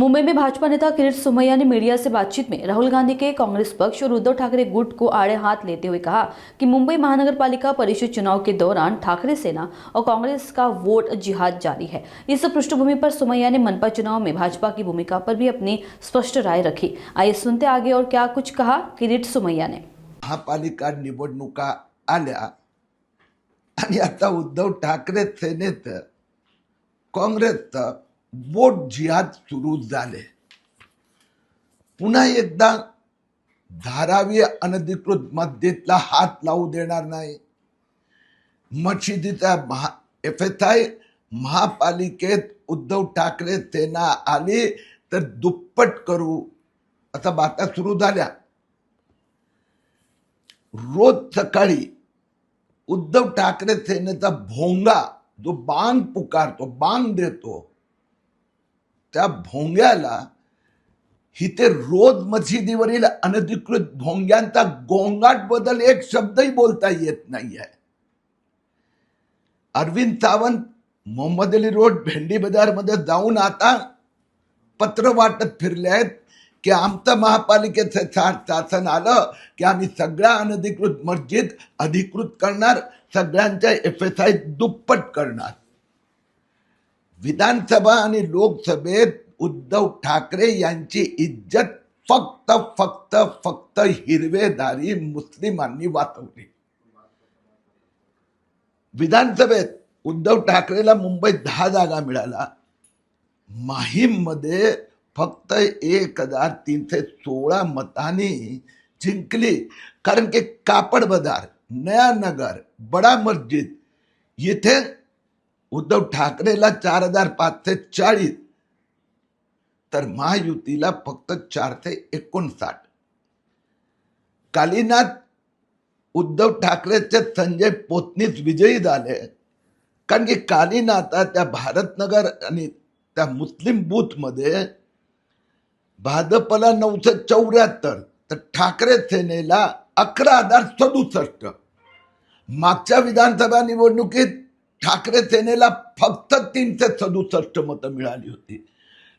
मुंबई में भाजपा नेता किरीट सोमैया ने मीडिया से बातचीत में राहुल गांधी के कांग्रेस पक्ष और उद्धव ठाकरे गुट को आड़े हाथ लेते हुए कहा कि मुंबई महानगर पालिका परिषद चुनाव के दौरान ठाकरे सेना और कांग्रेस का वोट जिहाद जारी है। इस पृष्ठभूमि पर सोमैया ने मनपा चुनाव में भाजपा की भूमिका पर भी अपनी स्पष्ट राय रखी। आइए सुनते आगे और क्या कुछ कहा किरीट सोमैया ने। महापालिका निवडणुका आल्या आणि आता उद्धव ठाकरे सेनेत काँग्रेसचं वोट जिहाद सुरू झाले। पुन्हा एकदा धारावी अनधिकृत मस्जिदला हात लावू देणार नाही। मशिदीचा FSI महापालिकेत उद्धव ठाकरे सेना आली तर दुप्पट करू असा बाता सुरू झाल्या। रोज सकाळी उद्धव ठाकरे सेनेचा भोंगा जो बांग पुकारतो, बांग देतो, त्या भोंग्याला हिते रोज मशिदीवरील अनधिकृत भोंग्यांचा गोंगाट बदल एक शब्दही बोलता येत नाहीये। अरविंद सावंत मोहम्मद अली रोड भेंडी बाजार मध्ये जाऊन आता पत्र वाटत फिरले आहेत की आमचं महापालिकेचं शासन आलं की आम्ही सगळ्या अनधिकृत मस्जिद अधिकृत करणार, सगळ्यांच्या FSI दुप्पट करणार। विधानसभा आणि लोकसभेत उद्धव ठाकरे यांची इज्जत फक्त फक्त फक्त हिरवेधारी मुस्लिमांनी वाचवली। विधानसभेत उद्धव ठाकरेला मुंबईत 10 जागा मिळाला। माहीम मध्ये फक्त 1316 मतांनी जिंकली, कारण की कापड बाजार, नया नगर, बडा मस्जिद येथे उद्धव ठाकरेला 4540 तर महायुतीला फक्त 459। कालीनाथ उद्धव ठाकरेचे संजय पोतनीस विजयी झाले, कारण की कालीनाथा त्या भारतनगर आणि त्या मुस्लिम बूथ मध्ये भाजपला 974 तर ठाकरे सेनेला 11067। मागच्या विधानसभा निवडणुकीत ठाकरे सेनेला फक्त 367 मतं मिळाली होती।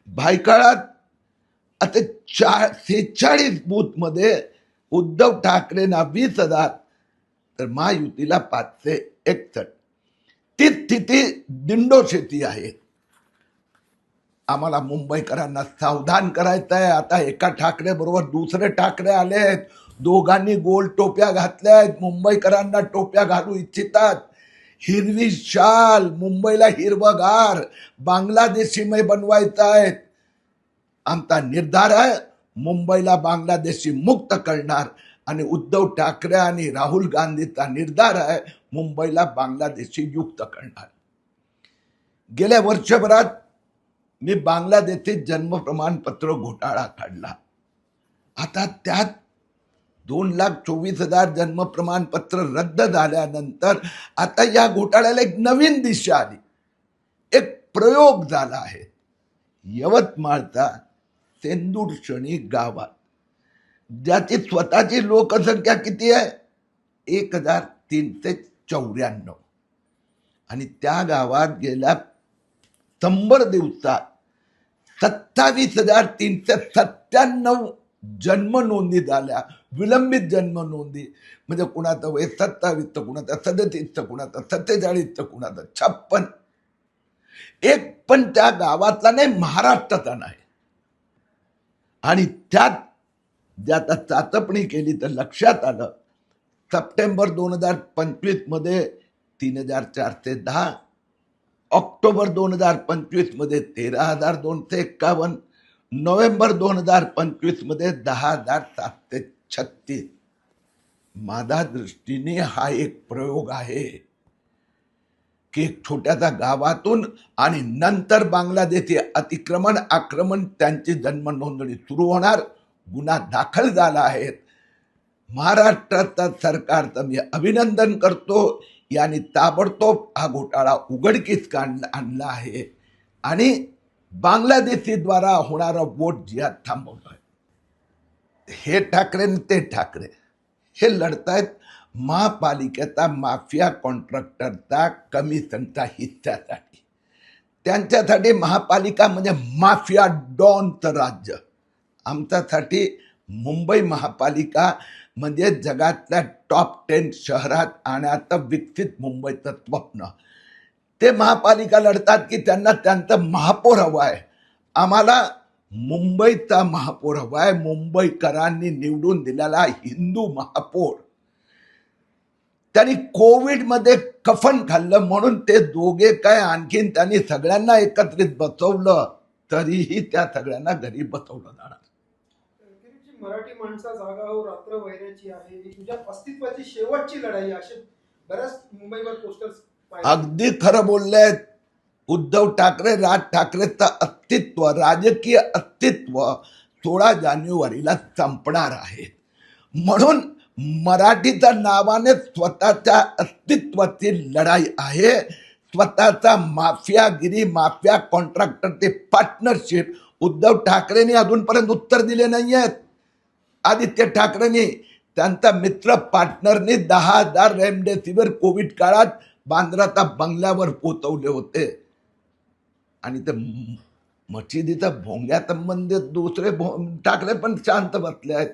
भायखळ्यात आता 46 बूथ मध्ये उद्धव ठाकरेंना 20,000 तर महायुतीला 561। ती स्थिती दिंडोशेती आहे। आम्हाला मुंबईकरांना सावधान करायचं आहे। आता एका ठाकरे बरोबर दुसरे ठाकरे आलेत, दोघांनी गोल टोप्या घातल्या आहेत, मुंबईकरांना टोप्या घालू इच्छितात। हिरवी शाल, मुंबईला हिरवगार बांगलादेशीमय बनवायचा आहे। आमचा निर्धार आहे मुंबईला बांगलादेशी मुक्त करणार, आणि उद्धव ठाकरे आणि राहुल गांधीचा निर्धार आहे मुंबईला बांगलादेशी युक्त करणार। गेल्या वर्षभरात मी बांगलादेशी जन्म प्रमाणपत्र घोटाळा काढला। आता त्यात 2,24,000 जन्म प्रमाणपत्र रद्द झाल्यानंतर आता या घोटाळ्याला एक नवीन दिशा आली, एक प्रयोग झाला आहे। यवतमाळचा सेंदूरशनी गावात, ज्याची स्वतःची लोकसंख्या किती आहे 1394, आणि त्या गावात गेल्या 100 दिवसात 27,397 जन्म नोंदी झाल्या। विलंबित जन्म नोंदी म्हणजे कुणाचं वय 27 तर कुणाचं 37 तर कुणाचं 47 तर कुणाचं 56। एक पण त्या गावातला नाही, महाराष्ट्राचा नाही। आणि त्यात ज्याचा चाचपणी केली तर लक्षात आलं सप्टेंबर 2025 मध्ये 3,410, ऑक्टोबर 2025 मध्ये 13,251, नोव्हेंबर 2025 मध्ये 10,736। माझ्या दृष्टीने हा एक प्रयोग आहे की एक छोट्याच्या गावातून आणि नंतर बांगलादेशी अतिक्रमण आक्रमण त्यांची जन्म नोंदणी सुरू होणार। गुन्हा दाखल झाला आहे। महाराष्ट्राच्या सरकारचं मी अभिनंदन करतो, यांनी ताबडतोब हा घोटाळा उघडकीस आणला आहे आणि बांगलादेशीद्वारा होणारा वोट जिहाद थांबवलाय। हे ठाकरे ते ठाकरे हे लढतायत महापालिकेचा माफिया कॉन्ट्रॅक्टरचा कमिशनचा हिस्सासाठी। त्यांच्यासाठी महापालिका म्हणजे माफिया डॉनचं राज्य. आमच्यासाठी मुंबई महापालिका म्हणजे जगातल्या टॉप 10 शहरात आणायचं विकसित मुंबईचं स्वप्न. ते महापालिका लढतात की त्यांना त्यांचं महापौर हवं आहे. आम्हाला मुंबईचा महापौर हवा आहे. मुंबईकरांनी निवडून दिलेला हिंदू महापौर. त्यांनी कोविडमध्ये कफन खाल्लं म्हणून ते दोघे काय आणखीन त्यांनी सगळ्यांना एकत्रित बसवलं तरीही त्या सगळ्यांना घरी बसवलं जाणार. मराठी माणसा जागा हो रात्र वैराची आहे, ही तुझ्या अस्तित्वाची शेवटची लढाई, असे बऱ्याच मुंबईवर पोस्टर्स अगदी खरं बोलले. उद्धव ठाकरे, राज ठाकरेचं अस्तित्व, राजकीय अस्तित्व 16 जानेवारीला संपणार आहे. म्हणून मराठीच्या नावाने स्वतःच्या अस्तित्वाची लढाई आहे. स्वतःचा माफियागिरी, माफिया कॉन्ट्रॅक्टरचे पार्टनरशिप उद्धव ठाकरेंनी अजूनपर्यंत उत्तर दिले नाही आहेत. आदित्य ठाकरेंनी त्यांचा मित्र पार्टनरनी 10,000 रेमडेसिवीर कोविड काळात बांद्राच्या बंगल्यावर पोचवले होते. आणि ते मशिदीचा भोंग्या संबंधित दुसरे ठाकरे पण शांत बसले आहेत.